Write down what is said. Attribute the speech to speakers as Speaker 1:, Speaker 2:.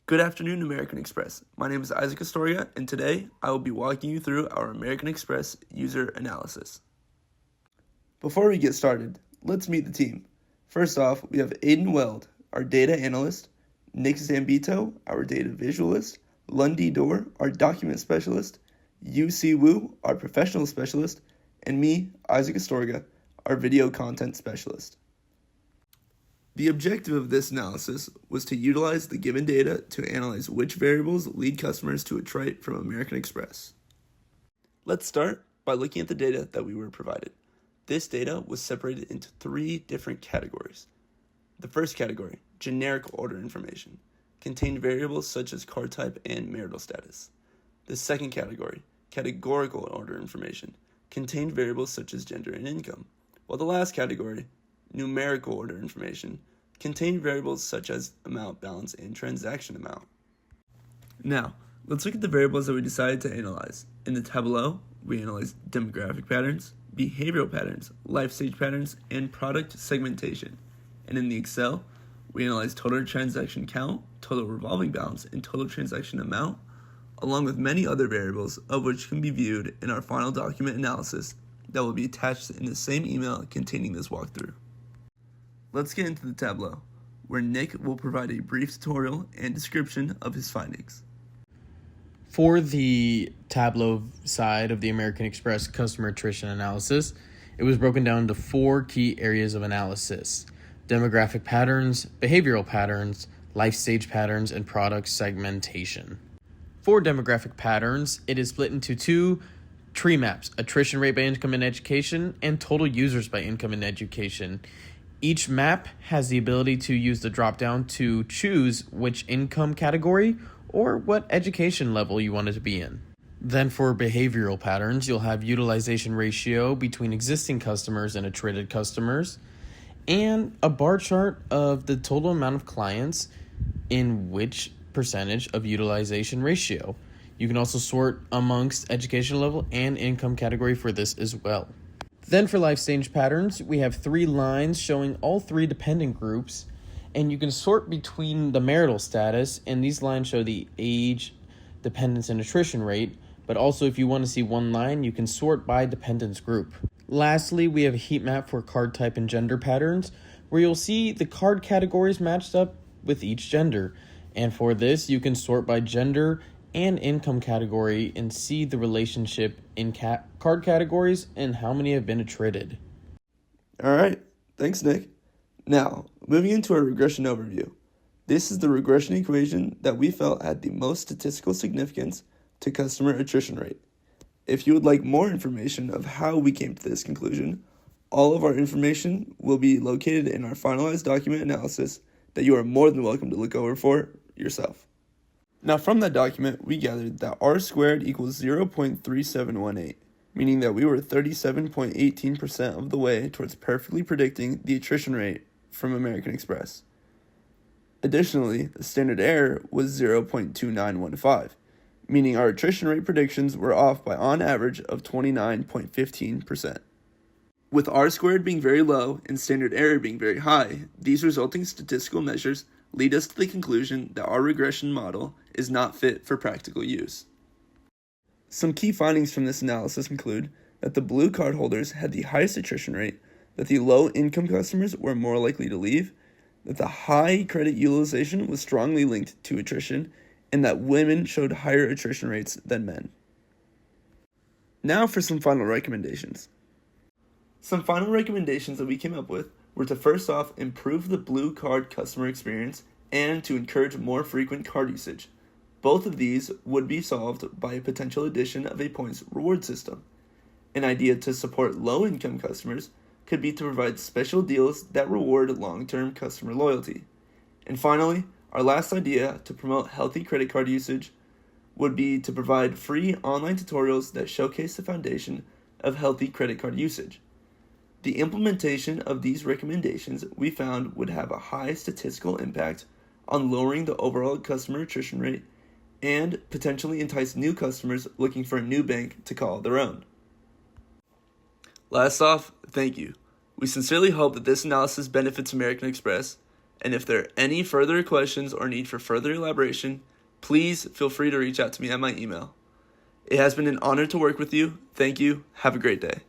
Speaker 1: Good afternoon, American Express. My name is Isaac Astoria, and today I will be walking you through our American Express user analysis. Before we get started, let's meet the team. First off, we have Aiden Weld, our data analyst, Nick Zambito, our data visualist, Lundy Dorr, our document specialist, UC Wu, our professional specialist, and me, Isaac Astorga, our video content specialist. The objective of this analysis was to utilize the given data to analyze which variables lead customers to a trite from American Express. Let's start by looking at the data that we were provided. This data was separated into three different categories. The first category, generic order information, contained variables such as card type and marital status. The second category, categorical order information, contained variables such as gender and income, while the last category, numerical order information, contained variables such as amount, balance, and transaction amount. Now, let's look at the variables that we decided to analyze. In the Tableau, we analyzed demographic patterns, behavioral patterns, life stage patterns, and product segmentation. And in the Excel, we analyzed total transaction count, total revolving balance, and total transaction amount, along with many other variables of which can be viewed in our final document analysis that will be attached in the same email containing this walkthrough. Let's get into the Tableau, where Nick will provide a brief tutorial and description of his findings.
Speaker 2: For the Tableau side of the American Express customer attrition analysis, it was broken down into four key areas of analysis: demographic patterns, behavioral patterns, life stage patterns, and product segmentation. For demographic patterns, it is split into two tree maps: attrition rate by income and education and total users by income and education. Each map has the ability to use the drop-down to choose which income category or what education level you want it to be in. Then for behavioral patterns, you'll have utilization ratio between existing customers and attrited customers, and a bar chart of the total amount of clients in which percentage of utilization ratio. You can also sort amongst education level and income category for this as well. Then for life stage patterns, we have three lines showing all three dependent groups, and you can sort between the marital status, and these lines show the age, dependence, and attrition rate, but also if you want to see one line, you can sort by dependence group. Lastly, we have a heat map for card type and gender patterns, where you'll see the card categories matched up with each gender. And for this, you can sort by gender and income category and see the relationship in card categories and how many have been attrited.
Speaker 1: All right, thanks, Nick. Now, moving into our regression overview. This is the regression equation that we felt had the most statistical significance to customer attrition rate. If you would like more information of how we came to this conclusion, all of our information will be located in our finalized document analysis that you are more than welcome to look over for yourself. Now, from that document, we gathered that R squared equals 0.3718, meaning that we were 37.18% of the way towards perfectly predicting the attrition rate from American Express. Additionally, the standard error was 0.2915, meaning our attrition rate predictions were off by on average of 29.15%. With R squared being very low and standard error being very high, these resulting statistical measures lead us to the conclusion that our regression model is not fit for practical use. Some key findings from this analysis include that the blue card holders had the highest attrition rate, that the low-income customers were more likely to leave, that the high credit utilization was strongly linked to attrition, and that women showed higher attrition rates than men. Now for some final recommendations. Some final recommendations that we came up with were to first off improve the blue card customer experience and to encourage more frequent card usage. Both of these would be solved by a potential addition of a points reward system. An idea to support low-income customers could be to provide special deals that reward long-term customer loyalty. And finally, our last idea to promote healthy credit card usage would be to provide free online tutorials that showcase the foundation of healthy credit card usage. The implementation of these recommendations we found would have a high statistical impact on lowering the overall customer attrition rate and potentially entice new customers looking for a new bank to call their own. Last off, thank you. We sincerely hope that this analysis benefits American Express, And if there are any further questions or need for further elaboration, please feel free to reach out to me at my email. It has been an honor to work with you. Thank you. Have a great day.